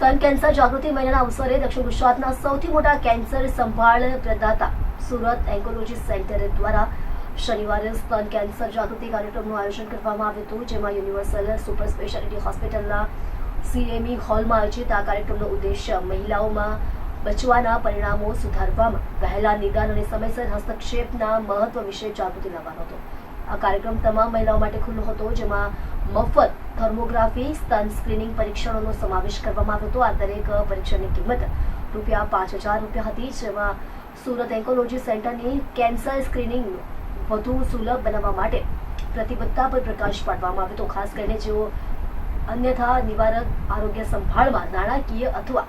સ્તન કેન્સર જાગૃતિ મહિનાના અવસરે દક્ષિણ ગુજરાતના સૌથી મોટા કેન્સર સંભાળ પ્રદાતા સુરત ઓન્કોલોજી સેન્ટર દ્વારા શનિવારે સ્તન કેન્સર જાગૃતિ કાર્યક્રમનું આયોજન કરવામાં આવ્યું હતું, જેમાં યુનિવર્સલ સુપર સ્પેશિયાલિટી હોસ્પિટલના CME હોલમાં આયોજિત આ કાર્યક્રમનો ઉદ્દેશ્ય મહિલાઓમાં બચવાના પરિણામો સુધારવામાં વહેલા નિદાન અને સમયસર હસ્તક્ષેપના મહત્વ વિશે જાગૃતિ લાવવાનો હતો. આ કાર્યક્રમ તમામ મહિલાઓ માટે ખુલ્લો હતો, જેમાં મફત થર્મોગ્રાફી, સ્તન સ્ક્રીનિંગ પરીક્ષણોનો સમાવેશ કરવામાં આવ્યો હતો. આ દરેક પરીક્ષણની કિંમત ₹5,000 હતી, જેમાં સુરત ઓન્કોલોજી સેન્ટરની કેન્સર સ્ક્રીનિંગ વધુ સુલભ બનાવવા માટે પ્રતિબદ્ધતા પર પ્રકાશ પાડવામાં આવ્યો હતો. ખાસ કરીને જેઓ અન્યથા નિવારક આરોગ્ય સંભાળમાં નાણાકીય અથવા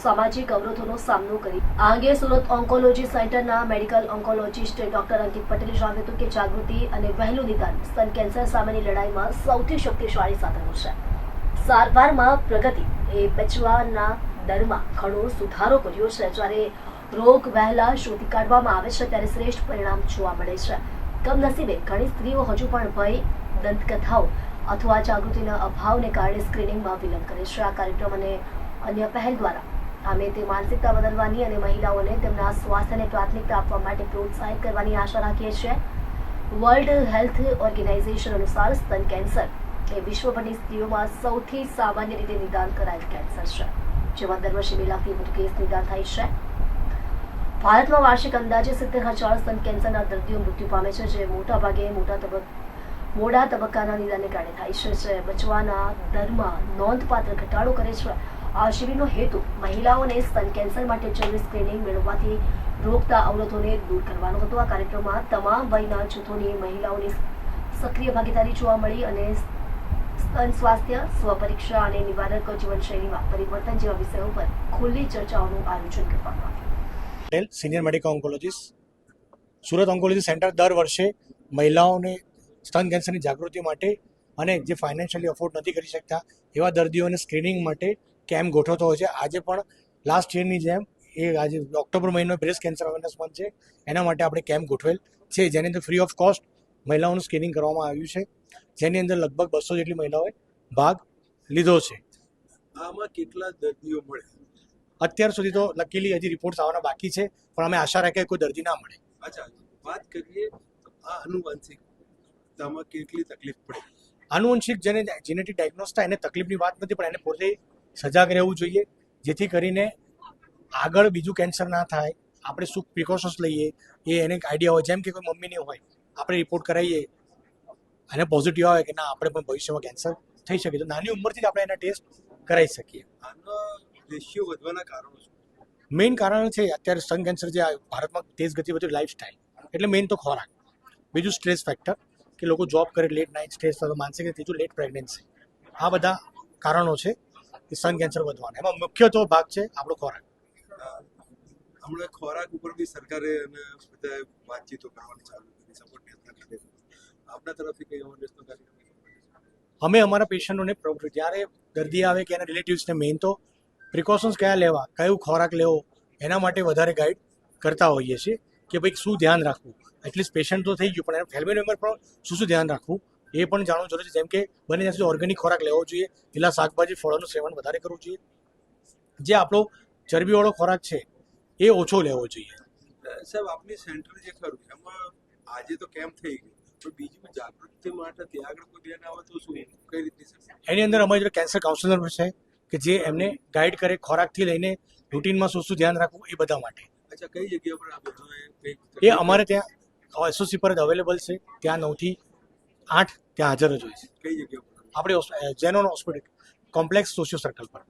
સામાજિક અવરોધોનો સામનો કરી. આ અંગે સુરત ઓન્કોલોજી સેન્ટરના મેડિકલ ઓન્કોલોજીસ્ટ ડોક્ટર અંકિત પટેલે જણાવ્યું હતું કે જાગૃતિ અને વહેલું નિદાન સ્તન કેન્સર સામેની લડાઈમાં સૌથી શક્તિશાળી સાધનો છે. સારવારમાં પ્રગતિ એ બચવાના દરમાં ઘણો સુધારો કર્યો છે. જ્યારે રોગ વહેલા શોધી કાઢવામાં આવે છે ત્યારે શ્રેષ્ઠ પરિણામ જોવા મળે છે. કમનસીબે ઘણી સ્ત્રીઓ હજુ પણ ભય, દંતકથાઓ અથવા જાગૃતિના અભાવને કારણે સ્ક્રીનિંગમાં વિલંબ કરે છે. આ કાર્યક્રમ અને અન્ય પહેલ દ્વારા અમે તે માનસિકતા બદલવાની અને મહિલાઓને તેમના સ્વાસ્થ્યને પ્રાથમિકતા આપવા માટે પ્રોત્સાહિત કરવાની આશા રાખીએ છીએ. વર્લ્ડ હેલ્થ ઓર્ગેનાઇઝેશન અનુસાર સ્તન કેન્સર એ વિશ્વભરની સ્ત્રીઓમાં સૌથી સામાન્ય રીતે નિદાન કરાયેલ કેન્સર છે, જેમાં દર વર્ષે 2 લાખથી વધુ કેસ નિદાન થાય છે. ભારતમાં વાર્ષિક અંદાજે 70,000 સ્તન કેન્સરના દર્દીઓ મૃત્યુ પામે છે, જે મોટાભાગે મોડા તબક્કાના નિદાનને કારણે થાય છે, જે બચવાના દરમાં નોંધપાત્ર ઘટાડો કરે છે. આ શિબિરનો હેતુ મહિલાઓને સ્તન કેન્સર માટે જરૂરી સ્ક્રીનિંગ મેળવવાથી રોકતા અવરોધોને દૂર કરવાનો હતો. આ કાર્યક્રમમાં તમામ વયના જૂથોની મહિલાઓની સક્રિય ભાગીદારી જોવા મળી અને સ્તન સ્વાસ્થ્ય, સ્વપરીક્ષા અને નિવારક જીવનશૈલીમાં પરિવર્તન જેવા વિષયો પર ખુલ્લી ચર્ચાઓનું આયોજન કરવામાં આવ્યું. Senior medical oncologist Surat oncology centre દર વર્ષે મહિલાઓને સ્તન કેન્સરની જાગૃતિ માટે અને જે ફાઇનાન્શિયલી અફોર્ડ નથી કરી શકતા એવા દર્દીઓને સ્ક્રીનિંગ માટે કેમ્પ ગોઠવતો હોય છે. આજે પણ લાસ્ટ યરની જેમ આજે ઓક્ટોબર મહિનો બ્રેસ્ટ કેન્સર અવેરનેસ મંથ છે, એના માટે આપણે કેમ્પ ગોઠવેલ છે, જેની અંદર ફ્રી ઓફ કોસ્ટ મહિલાઓનું સ્ક્રીનિંગ કરવામાં આવ્યું છે, જેની અંદર લગભગ 200 જેટલી મહિલાઓએ ભાગ લીધો છે. આમાં કેટલા દર્દીઓ મળે? અત્યાર સુધી તો લકીલી હજી રિપોર્ટ્સ આવવાના બાકી છે, પણ અમે આશા રાખીએ કોઈ દર્દી ના મળે. અચ્છા, વાત કરીએ આ આનુવંશિકતામાં કેટલી તકલીફ પડે? આનુવંશિક જેને જેનેટિક ડાયગ્નોસ થાય એને તકલીફની વાત નથી, પણ એને પોતે સજાગ રહેવું જોઈએ, જેથી કરીને આગળ બીજું કેન્સર ના થાય. આપણે શું પ્રિકોશન્સ લઈએ એ એને આઈડિયા હોય. જેમ કે કોઈ મમ્મીને હોય, આપણે રિપોર્ટ કરાવીએ અને પોઝિટિવ આવે કે ના આપણે પણ ભવિષ્યમાં કેન્સર થઈ શકે, તો નાની ઉંમરથી જ આપણે એના ટેસ્ટ કરાવી શકીએ. આનો રેશિયો વધવાના કારણો શું? મેઇન કારણ છે અત્યારે સ્તન કેન્સર જે ભારતમાં તેજ ગતિ વધુ લાઈફસ્ટાઈલ, એટલે મેઇન તો ખોરાક, બીજું સ્ટ્રેસ ફેક્ટર કે લોકો જોબ કરે, લેટ નાઇટ સ્ટ્રેસ થતો, માનસિક, ત્રીજું લેટ પ્રેગ્નન્સી. આ બધા કારણો છે કે સ્તન કેન્સર વધવાના. એમાં મુખ્ય તો ભાગ છે આપણો ખોરાક. હમણાં ખોરાક ઉપર બી સરકારે અને બધા વાતચીતો કરવાની ચાલુ કરી, સપોર્ટની અંદર કરે. આપણા તરફથી કઈ અવેરનેસનો કાર્યક્રમ? અમે અમારા પેશન્ટોને જ્યારે દર્દી આવે કે એના રિલેટિવ્સને મેઇન તો પ્રિકોશન્સ કયા લેવા, કયું ખોરાક લેવો, એના માટે વધારે ગાઈડ કરતા હોઈએ છીએ કે ભાઈ શું ધ્યાન રાખવું. એટલીસ્ટ પેશન્ટ તો થઈ ગયું, પણ એના ફેમિલી મેમ્બર પણ શું ધ્યાન રાખવું એ પણ જાણવું જરૂરી છે. જેમ કે બને ત્યાં સુધી ઓર્ગેનિક ખોરાક લેવો જોઈએ, લીલા શાકભાજી, ફળોનું સેવન વધારે કરવું જોઈએ. જે આપણો ચરબીવાળો ખોરાક છે એ ઓછો લેવો જોઈએ. સાહેબ, આપની સેન્ટર જે ખરું એમાં આજે તો કેમ્પ થઈ ગયું, પણ બીજું જાગૃતિ માટે ત્યાં આગળ કોઈ ધ્યાન આવે તો શું, કઈ રીતની? એની અંદર અમારી જોડે કેન્સર કાઉન્સિલર છે કે જે એમને ગાઈડ કરે, ખોરાકથી લઈને રૂટીનમાં શું ધ્યાન રાખવું એ બધા માટે. અચ્છા, કઈ જગ્યા પર આ બધું એ અમારે ત્યાં SOC પર જ અવેલેબલ છે. ત્યાં 9 થી 8 ત્યાં હાજર જ હોય છે. કઈ જગ્યા પર? આપણે xenon hospital complex socio circle પર.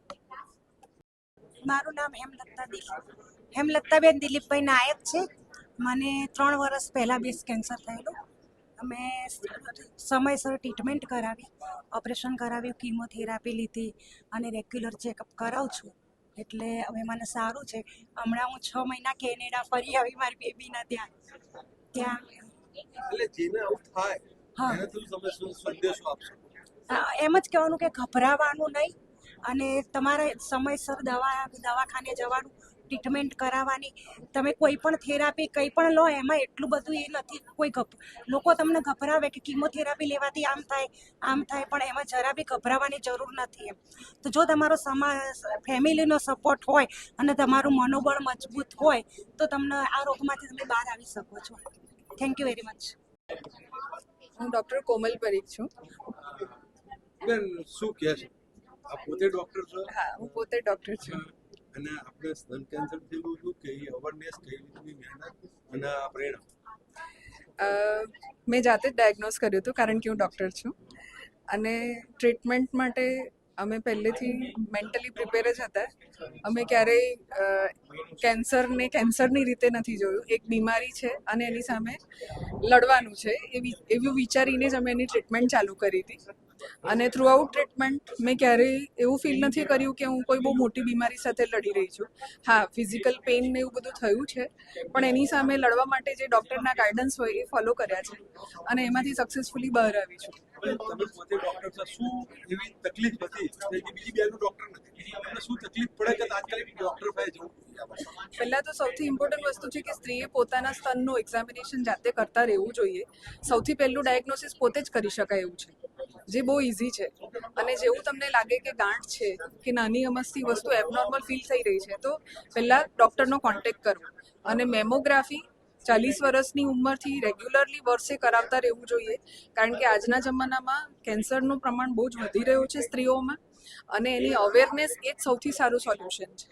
મારું નામ હેમલતાબેન દિલીપભાઈ નાયક છે. મને 3 વર્ષ પહેલાં બ્રેસ્ટ કેન્સર થયેલું. અમે સમયસર ટ્રીટમેન્ટ કરાવી, ઓપરેશન કરાવ્યું, કીમોથેરાપી લીધી અને રેગ્યુલર ચેકઅપ કરાવું છું, એટલે હવે મને સારું છે. હમણાં હું 6 મહિના કેનેડા ફરી આવી મારી બેબીના ત્યાં. એટલે જેને આવું થાય એને તમે શું સંદેશો આપશો? એમ જ કહેવાનું કે ગભરાવાનું નહીં અને તમારે સમયસર દવાખાને જવાનું, ટ્રીટમેન્ટ કરાવવાની. તમે કોઈ પણ થેરાપી કંઈ પણ લો એમાં એટલું બધું એ નથી. લોકો તમને ગભરાવે કે કીમોથેરાપી લેવાથી આમ થાય, પણ એમાં જરા બી ગભરાવાની જરૂર નથી એમ. તો જો તમારો ફેમિલીનો સપોર્ટ હોય અને તમારું મનોબળ મજબૂત હોય તો તમને આ રોગમાંથી તમે બહાર આવી શકો છો. Thank you very much. હું ડૉક્ટર કોમલ પરીખ છું. બેન શું કહે છે? આપ પોતે ડોક્ટર છો? હા, હું પોતે ડૉક્ટર છું. અને આપણે સ્તન કેન્સર થયેલું હતું કે અવેરનેસ કઈ રીતની મહેનત અને આ પ્રેરણા? મેં જાતે જ ડાયગ્નોઝ કર્યું હતું કારણ કે હું ડૉક્ટર છું અને ટ્રીટમેન્ટ માટે અમે પહેલેથી મેન્ટલી પ્રિપેર જ હતા. અમે ક્યારેય કેન્સરની રીતે નથી જોયું. એક બીમારી છે અને એની સામે લડવાનું છે એવું વિચારીને જ અમે એની ટ્રીટમેન્ટ ચાલુ કરી હતી. અને થ્રુઆઉટ ટ્રીટમેન્ટ મેં ક્યારેય એવું ફીલ નથી કર્યું કે હું કોઈ બહુ મોટી બીમારી સાથે લડી રહી છું. હા, ફિઝિકલ પેઇન ને એવું બધું થયું છે, પણ એની સામે લડવા માટે જે ડૉક્ટરના ગાઈડન્સ હોય એ ફોલો કર્યા છે અને એમાંથી સક્સેસફુલી બહાર આવી છું. તમે પોતે ડોક્ટર છો, શું એવી તકલીફ હતી કે બીજી બેનું ડોક્ટર નથી, તમને શું તકલીફ પડે કે તાત્કાલિક ડોક્ટર પાસે જવું? પહેલાં તો સૌથી ઇમ્પોર્ટન્ટ વસ્તુ છે કે સ્ત્રીએ પોતાના સ્તનનું એક્ઝામિનેશન જાતે કરતા રહેવું જોઈએ. સૌથી પહેલું ડાયગ્નોસિસ પોતે જ કરી શકાય એવું છે, જે બહુ ઇઝી છે. અને જેવું તમને લાગે કે ગાંઠ છે કે નાની અમસ્તી વસ્તુ એબનોર્મલ ફીલ થઈ રહી છે તો પહેલાં ડૉક્ટરનો કોન્ટેક્ટ કરવો. અને મેમોગ્રાફી 40 વર્ષની ઉંમરથી રેગ્યુલરલી વર્ષે કરાવતા રહેવું જોઈએ, કારણ કે આજના જમાનામાં કેન્સરનું પ્રમાણ બહુ જ વધી રહ્યું છે સ્ત્રીઓમાં અને એની અવેરનેસ એ જ સૌથી સારું સોલ્યુશન છે.